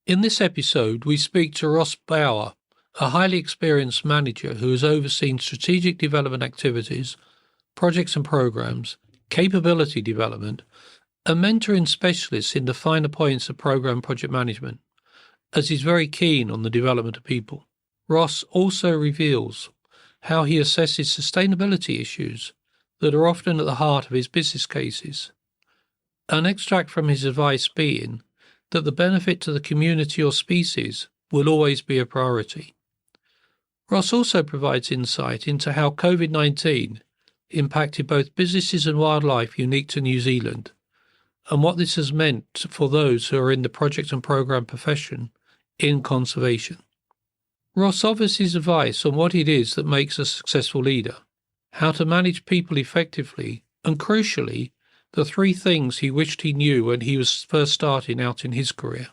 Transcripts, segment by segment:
In this episode, we speak to Ross Bowyer, a highly experienced manager who has overseen strategic development activities, projects and programs, capability development, and mentoring specialists in the finer points of program project management, as he's very keen on the development of people. Ross also reveals how he assesses sustainability issues that are often at the heart of his business cases. An extract from his advice being that the benefit to the community or species will always be a priority. Ross also provides insight into how COVID-19 impacted both businesses and wildlife unique to New Zealand, and what this has meant for those who are in the project and program profession in conservation. Ross offers his advice on what it is that makes a successful leader, how to manage people effectively, and crucially, the three things he wished he knew when he was first starting out in his career.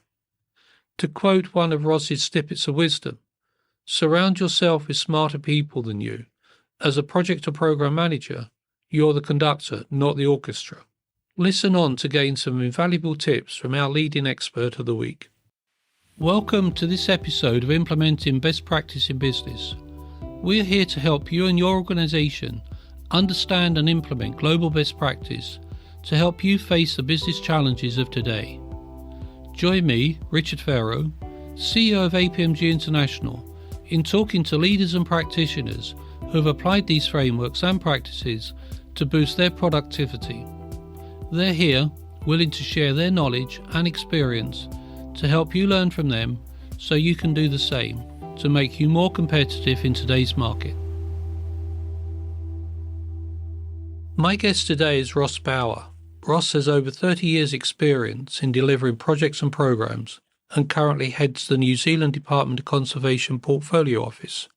To quote one of Ross's snippets of wisdom, surround yourself with smarter people than you. As a project or program manager, you're the conductor, not the orchestra. Listen on to gain some invaluable tips from our leading expert of the week. Welcome to this episode of Implementing Best Practice in Business. We're here to help you and your organisation understand and implement global best practice to help you face the business challenges of today. Join me, Richard Pharro, CEO of APMG International, in talking to leaders and practitioners who have applied these frameworks and practices to boost their productivity. They're here, willing to share their knowledge and experience to help you learn from them so you can do the same to make you more competitive in today's market. My guest today is Ross Bowyer. Ross has over 30 years' experience in delivering projects and programs and currently heads the New Zealand Department of Conservation Portfolio Office.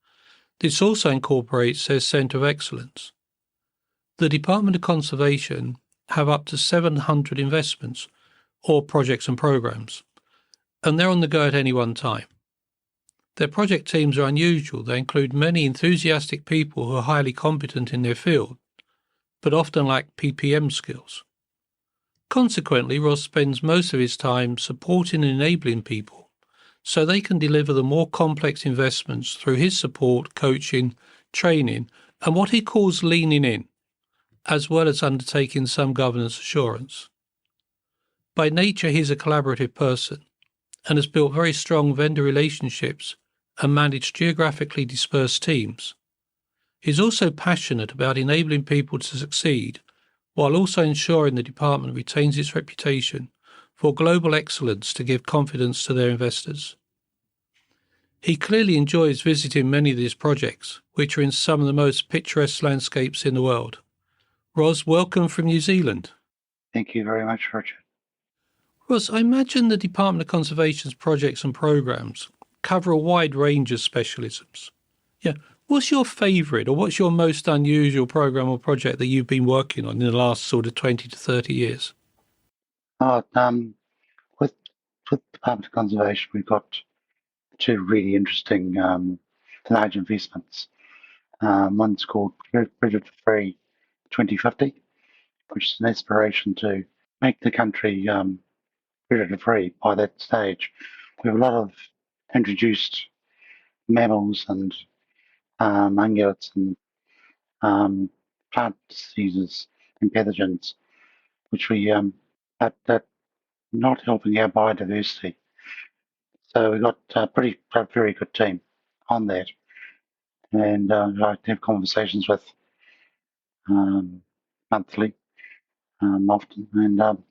This also incorporates their Centre of Excellence. The Department of Conservation have up to 700 investments or projects and programs, and they're on the go at any one time. Their project teams are unusual. They include many enthusiastic people who are highly competent in their field, but often lack PPM skills. Consequently, Ross spends most of his time supporting and enabling people so they can deliver the more complex investments through his support, coaching, training, and what he calls leaning in, as well as undertaking some governance assurance. By nature, he's a collaborative person and has built very strong vendor relationships and managed geographically dispersed teams. He's also passionate about enabling people to succeed while also ensuring the department retains its reputation for global excellence to give confidence to their investors. He clearly enjoys visiting many of these projects, which are in some of the most picturesque landscapes in the world. Ross, welcome from New Zealand. Thank you very much, Richard. Ross, I imagine the Department of Conservation's projects and programs cover a wide range of specialisms. Yeah. What's your favourite or what's your most unusual program or project that you've been working on in the last sort of 20 to 30 years? With Department of Conservation, we've got two really interesting large investments. One's called Predator-Free 2050, which is an aspiration to make the country predator-free by that stage. We have a lot of introduced mammals and ungulates and plant diseases and pathogens, which we are not helping our biodiversity. So we've got a very good team on that, and I like to have conversations with monthly, often, and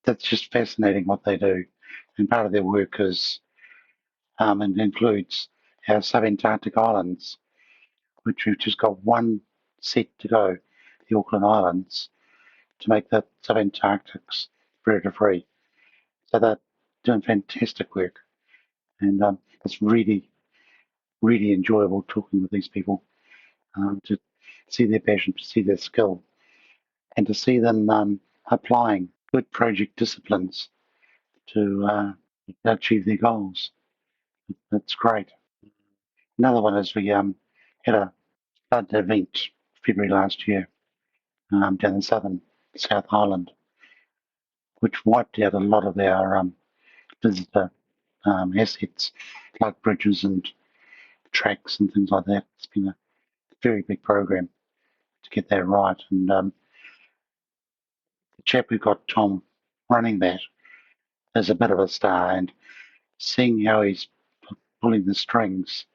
that's just fascinating what they do. And part of their work is and includes our subantarctic islands, which we've just got one set to go, the Auckland Islands, to make the subantarctics predator-free. So they're doing fantastic work, and it's really, really enjoyable talking with these people to see their passion, to see their skill, and to see them applying good project disciplines to achieve their goals. That's great. Another one is we had a flood event February last year down in South Island, which wiped out a lot of our visitor assets like bridges and tracks and things like that. It's been a very big program to get that right. And the chap who got Tom running that is a bit of a star, and seeing how he's pulling the strings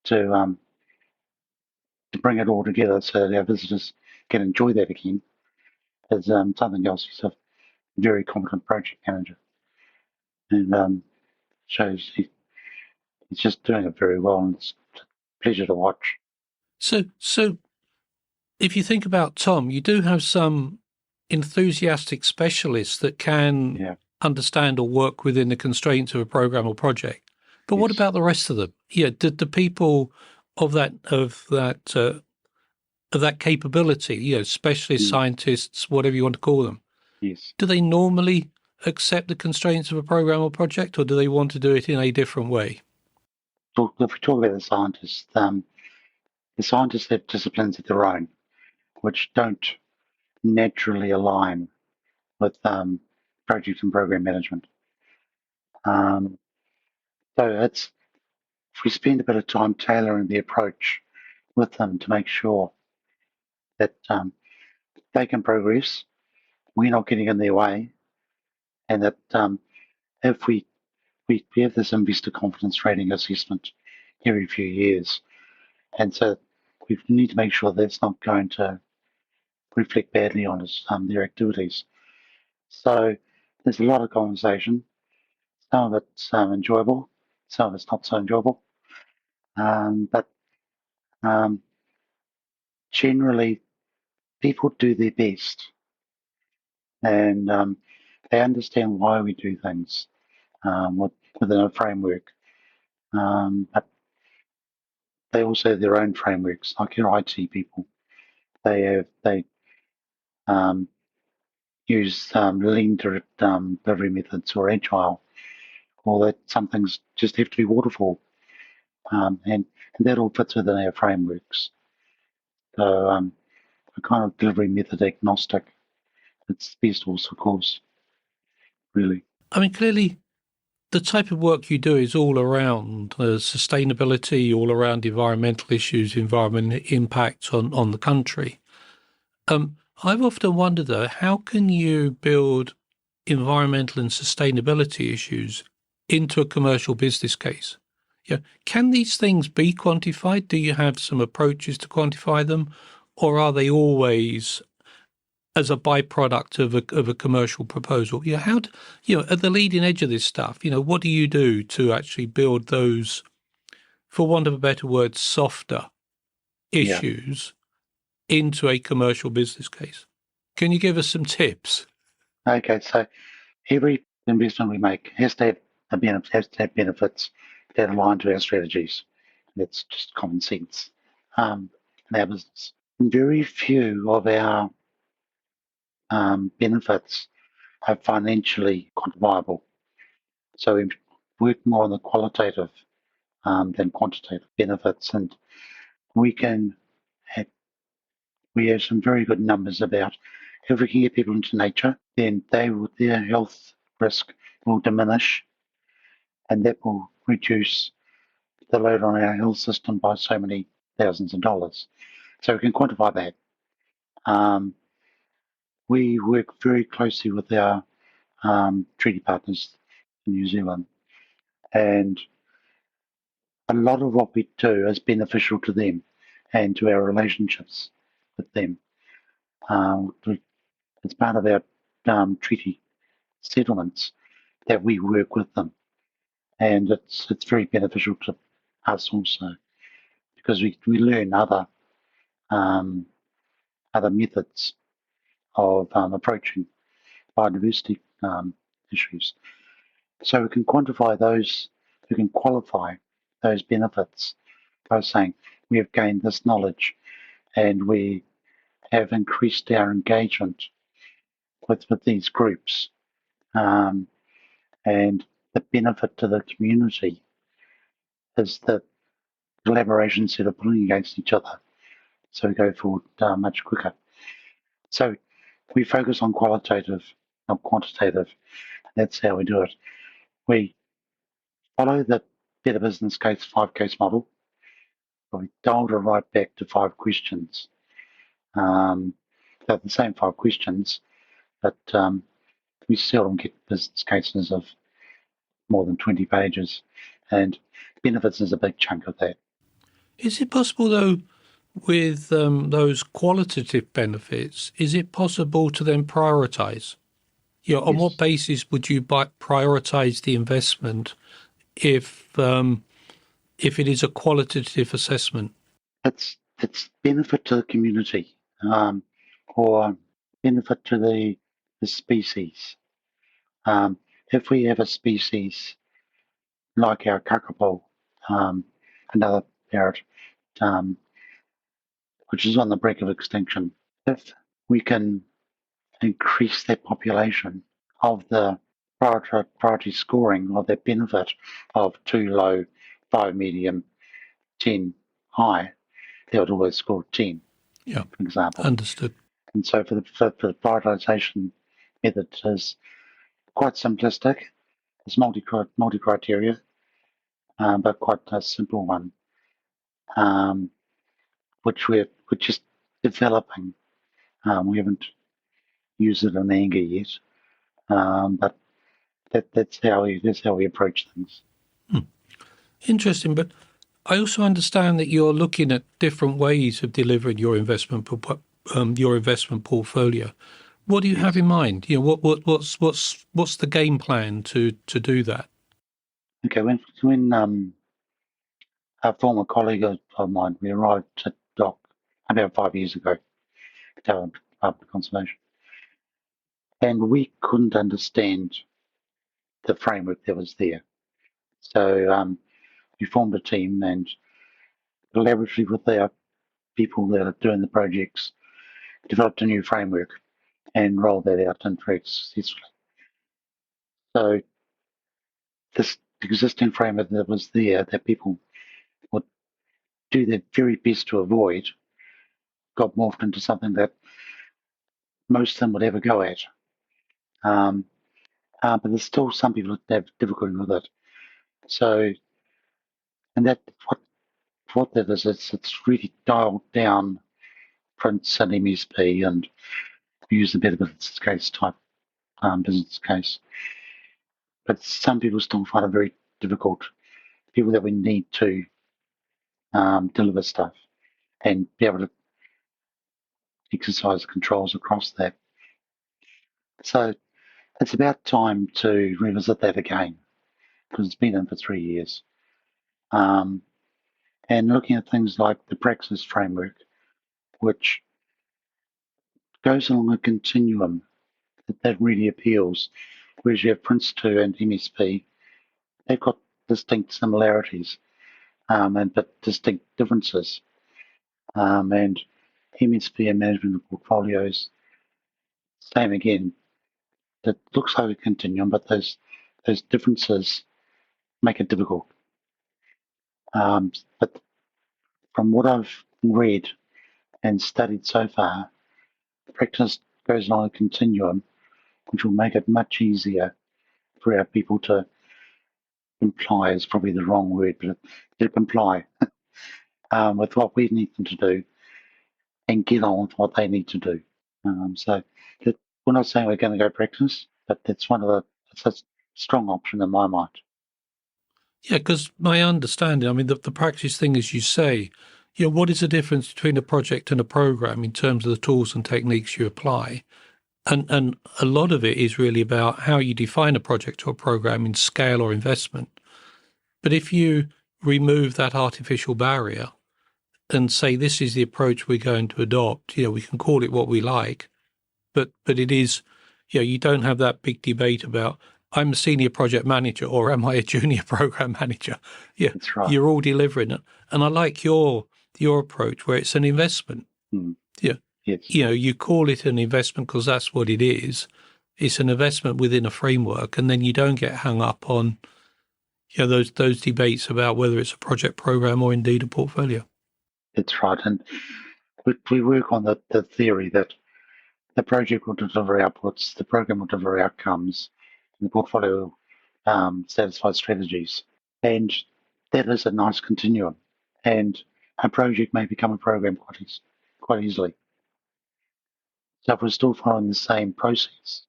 to bring it all together so that our visitors can enjoy that again is something else. He's a very competent project manager, and shows he's just doing it very well, and it's a pleasure to watch. So if you think about Tom, you do have some enthusiastic specialists that can understand or work within the constraints of a program or project. But what about the rest of them? Yeah, did the people of that capability, specialist scientists, whatever you want to call them, do they normally accept the constraints of a program or project, or do they want to do it in a different way? So if we talk about the scientists have disciplines of their own, which don't naturally align with project and program management. So if we spend a bit of time tailoring the approach with them to make sure that they can progress, we're not getting in their way, and that if we have this investor confidence rating assessment every few years, and so we need to make sure that's not going to reflect badly on their activities. So there's a lot of conversation. Some of it's enjoyable, some of it's not so enjoyable, but generally people do their best, and they understand why we do things within a framework. But they also have their own frameworks, like your IT people. They use lean delivery methods or agile, or that some things just have to be waterfall, and that all fits within our frameworks. So we're kind of delivery method agnostic. It's best also, of course, really. I mean, clearly, the type of work you do is all around sustainability, all around environmental issues, environmental impact on the country. I've often wondered, though, how can you build environmental and sustainability issues into a commercial business case? Can these things be quantified? Do you have some approaches to quantify them, or are they always as a byproduct of a commercial proposal? At the leading edge of this stuff, what do you do to actually build those, for want of a better word, softer issues into a commercial business case? Can you give us some tips? Okay, so every investment we make has to have benefits that align to our strategies. That's just common sense in our business. Very few of our benefits are financially quantifiable. So we work more on the qualitative than quantitative benefits, and we have some very good numbers about if we can get people into nature, then their health risk will diminish, and that will reduce the load on our health system by so many thousands of dollars. So we can quantify that. We work very closely with our treaty partners in New Zealand, and a lot of what we do is beneficial to them and to our relationships with them. It's part of our treaty settlements that we work with them, and it's very beneficial to us also because we learn other methods of approaching biodiversity issues. So we can quantify those, we can qualify those benefits by saying we have gained this knowledge and we have increased our engagement with these groups. And the benefit to the community is that collaboration instead of pulling against each other. So we go forward much quicker. So we focus on qualitative, not quantitative. That's how we do it. we follow the Better Business Case 5-case model. We dialed it right back to 5 questions. They're the same 5 questions, but we seldom get business cases of more than 20 pages, and benefits is a big chunk of that. Is it possible, though, with those qualitative benefits, is it possible to then prioritise? On Yes. what basis would you prioritise the investment if it is a qualitative assessment? It's benefit to the community, or benefit to the species. If we have a species like our kakapo, another parrot, which is on the brink of extinction, if we can increase their population of the priority scoring of their benefit of 2 low, 5 medium, 10 high, they would always score 10, Yeah, for example. understood. And so for the prioritisation method is quite simplistic. It's multi-criteria, but quite a simple one, which we're just developing. We haven't used it in anger yet, but that's how we approach things. Interesting, but I also understand that you're looking at different ways of delivering your investment portfolio. What do you have in mind? What's the game plan to do that? Okay, when a former colleague of mine, we arrived at DOC about 5 years ago, Department of Conservation, and we couldn't understand the framework that was there. So we formed a team and collaboratively with our people that are doing the projects, developed a new framework and rolled that out and very successfully. So this existing framework that was there that people would do their very best to avoid got morphed into something that most of them would ever go at. But there's still some people that have difficulty with it. So, and that what that is, it's really dialed down Prince and MSP and use the Better Business Case type business case. But some people still find it very difficult. People that we need to deliver stuff and be able to exercise controls across that. So it's about time to revisit that again because it's been in for 3 years. And looking at things like the Praxis framework, which goes along a continuum that really appeals. Whereas you have Prince 2 and MSP, they've got distinct similarities but distinct differences. And MSP and management of portfolios, same again. It looks like a continuum, but those differences make it difficult. But from what I've read and studied so far, practice goes along a continuum, which will make it much easier for our people to comply is probably the wrong word, but to comply with what we need them to do and get on with what they need to do. So we're not saying we're going to go practice, but it's it's a strong option in my mind. Yeah, because my understanding, I mean, the practice thing, as you say, what is the difference between a project and a program in terms of the tools and techniques you apply? And a lot of it is really about how you define a project or a program in scale or investment. But if you remove that artificial barrier and say this is the approach we're going to adopt, we can call it what we like, but it is, you don't have that big debate about I'm a senior project manager or am I a junior program manager? Yeah, That's right. You're all delivering it, and I like your approach where it's an investment. Yeah, yes. You call it an investment because that's what it is. It's an investment within a framework, and then you don't get hung up on those debates about whether it's a project program or indeed a portfolio. That's right, and we work on the theory that the project will deliver outputs, the program will deliver outcomes, and the portfolio satisfied strategies. And that is a nice continuum. And a project may become a program quite easily. So if we're still following the same process,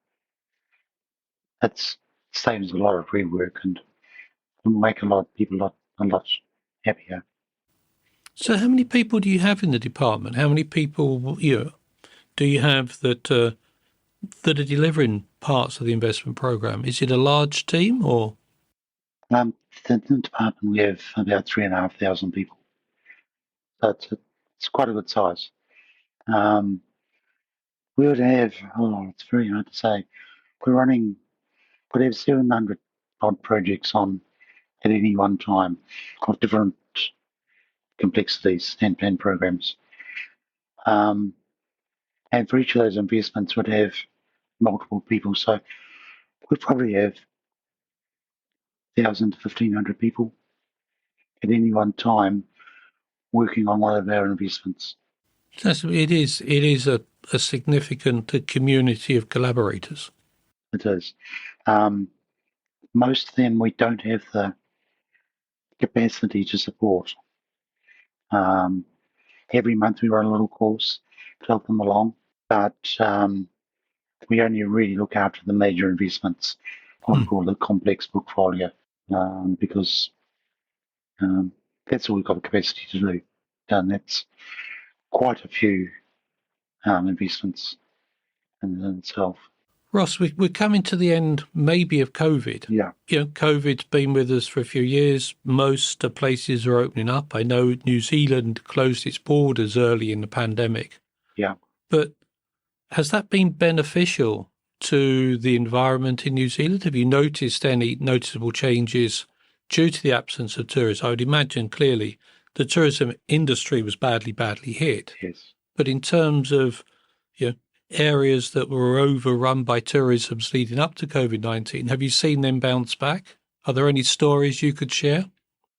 it saves a lot of rework and will make a lot of people a lot happier. So how many people do you have in the department? How many people do you have that are delivering parts of the investment program? Is it a large team or? In the department, we have about 3,500 people. So it's quite a good size. We would have, it's very hard to say. We'd have 700 odd projects on at any one time of different complexities and programs. And for each of those investments, we'd have multiple people. So we'd probably have 1,000 to 1,500 people at any one time working on one of our investments. It is a significant community of collaborators. It is. Most of them we don't have the capacity to support. Every month we run a little course to help them along, but we only really look after the major investments, what we call the complex portfolio, because that's all we've got the capacity to do. And that's quite a few investments in itself. Ross, we're coming to the end maybe of COVID. Yeah. COVID's been with us for a few years. Most places are opening up. I know New Zealand closed its borders early in the pandemic. Yeah. But has that been beneficial to the environment in New Zealand? Have you noticed any noticeable changes due to the absence of tourism? I would imagine clearly the tourism industry was badly hit. Yes. But in terms of areas that were overrun by tourism leading up to COVID-19, have you seen them bounce back? Are there any stories you could share?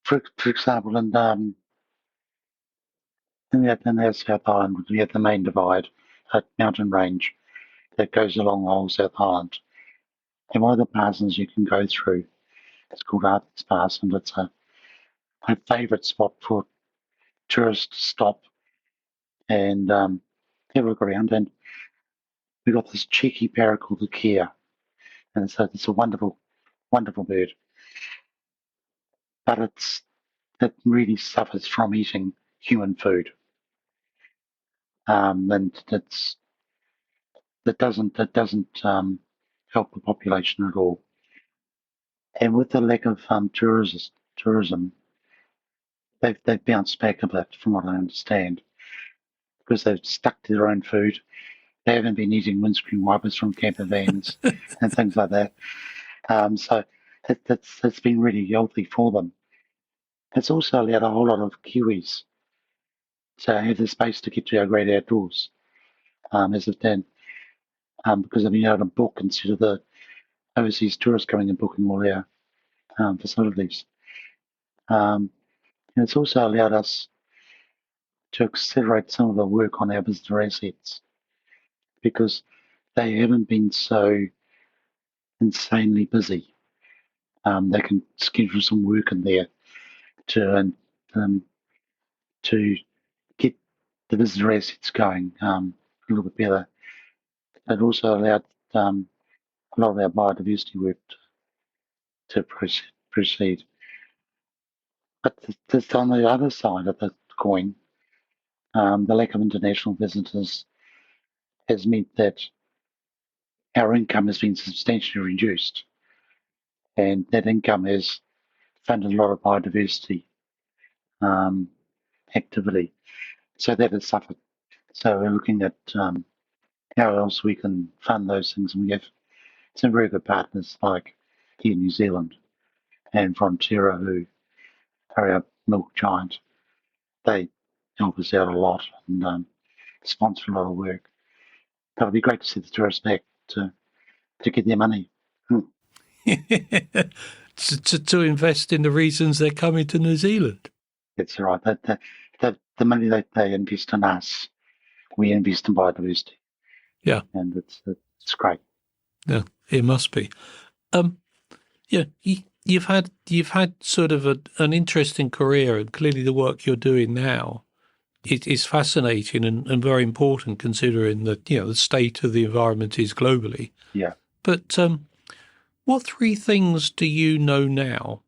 For example, in the South Island, we have the main divide, a mountain range that goes along the whole South Island. And one of the passes you can go through, it's called Arthur's Pass, and it's my favourite spot for tourists to stop and have a look around. And we've got this cheeky parrot called the Kia, and it's a wonderful, wonderful bird. But it really suffers from eating human food, and it doesn't help the population at all. And with the lack of tourism, they've bounced back a bit, from what I understand, because they've stuck to their own food. They haven't been eating windscreen wipers from camper vans and things like that. So it's been really healthy for them. It's also allowed a whole lot of Kiwis to have the space to get to our great outdoors, as of then, because they've been able to book instead of the overseas tourists coming and booking all our facilities. And it's also allowed us to accelerate some of the work on our visitor assets, because they haven't been so insanely busy. They can schedule some work in there to get the visitor assets going a little bit better. It also allowed a lot of our biodiversity work to proceed. But just on the other side of the coin, the lack of international visitors has meant that our income has been substantially reduced, and that income has funded a lot of biodiversity activity. So that has suffered. So we're looking at how else we can fund those things, and we have some very good partners like here in New Zealand and Frontiera, who are our milk giant. They help us out a lot and sponsor a lot of work. But it'd be great to see the tourists back to get their money. to invest in the reasons they're coming to New Zealand. That's right. The money that they invest in us, we invest in biodiversity. Yeah. And it's great. Yeah, it must be. Yeah, you've had sort of an interesting career, and clearly the work you're doing now is fascinating and very important, considering that the state of the environment is globally. Yeah. But what three things do you know now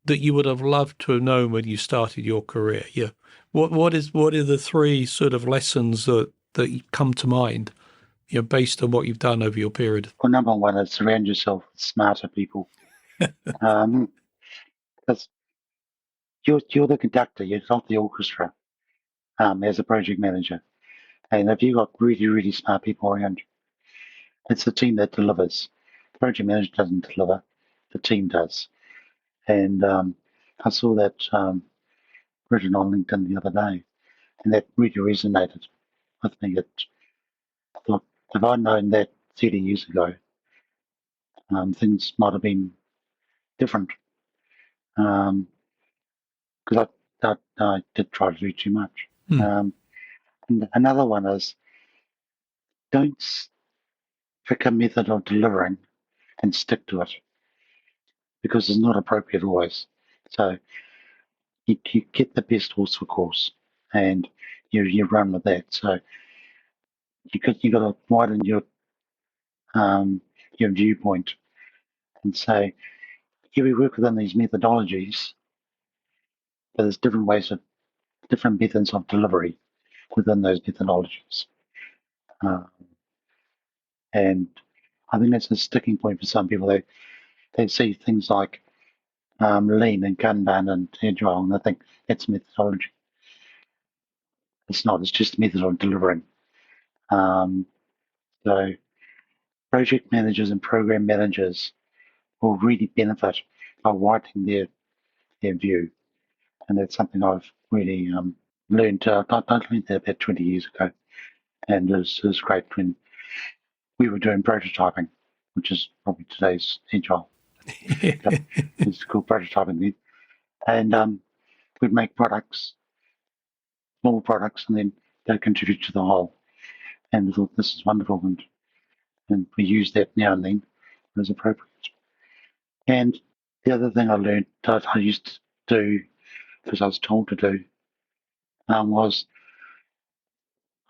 that you would have loved to have known when you started your career? Yeah, what are the three sort of lessons that come to mind, based on what you've done over your period? Well, number one is surround yourself with smarter people. Because you're the conductor, you're not the orchestra. As a project manager, and if you've got really, really smart people around you, it's the team that delivers. The project manager doesn't deliver, the team does. And I saw that written on LinkedIn the other day, and that really resonated with me. I thought, if I'd known that 30 years ago, things might have been different. Because I did try to do too much. And another one is, don't pick a method of delivering and stick to it, because it's not appropriate always. So you get the best horse for course, and you run with that. So you got to widen your viewpoint and say, yeah, we work within these methodologies, but there's different methods of delivery within those methodologies. And I think that's a sticking point for some people. They see things like lean and Kanban and agile, and they think that's methodology. It's not. It's just a method of delivering. So project managers and program managers will really benefit by widening their view, and that's something I've really learned. I learned that about 20 years ago, and it was great when we were doing prototyping, which is probably today's agile. It's called prototyping then. And we'd make products, small products, and then they contribute to the whole. And I thought, this is wonderful, and we use that now and then as appropriate. And the other thing I learned that I used to do, because I was told to do, was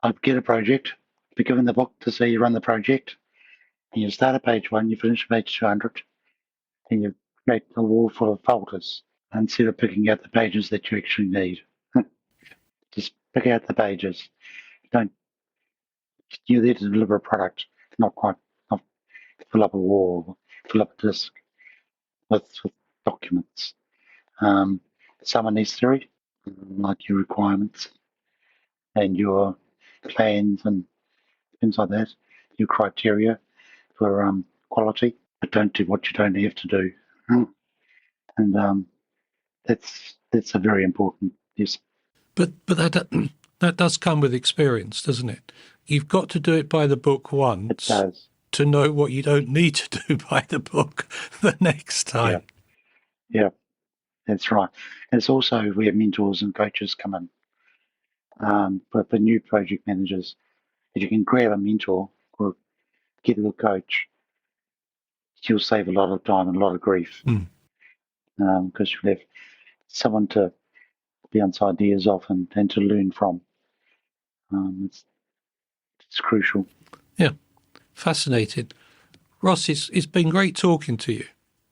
I'd get a project, be given the book to say you run the project, and you start at page 1, you finish at page 200, and you create a wall full of folders instead of picking out the pages that you actually need. Just pick out the pages. Don't You're there to deliver a product, not fill up a wall, fill up a disk with documents. Some are necessary, like your requirements and your plans and things like that, your criteria for quality, but don't do what you don't have to do. And that's a very important piece. But that does come with experience, doesn't it? You've got to do it by the book once. It does. To know what you don't need to do by the book the next time. Yeah, that's right. And it's also where mentors and coaches come in. But for new project managers, if you can grab a mentor or get a coach, you'll save a lot of time and a lot of grief, because you'll have someone to bounce ideas off and to learn from. It's crucial. Yeah, fascinating. Ross, it's been great talking to you.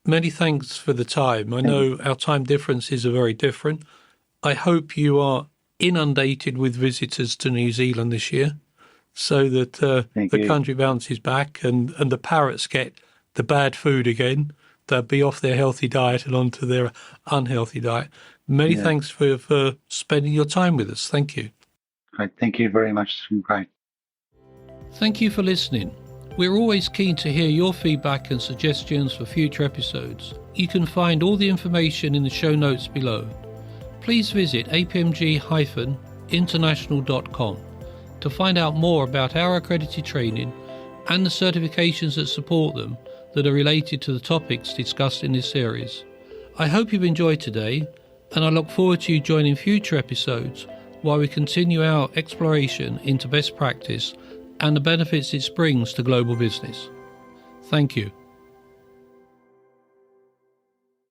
Many thanks for the time. I know our time differences are very different. I hope you are inundated with visitors to New Zealand this year, so that the country bounces back and the parrots get the bad food again. They'll be off their healthy diet and onto their unhealthy diet. Many thanks for spending your time with us. Thank you. Great. Thank you very much. It's been great. Thank you for listening. We're always keen to hear your feedback and suggestions for future episodes. You can find all the information in the show notes below. Please visit apmg-international.com to find out more about our accredited training and the certifications that support them that are related to the topics discussed in this series. I hope you've enjoyed today, and I look forward to you joining future episodes while we continue our exploration into best practice and the benefits it brings to global business. Thank you.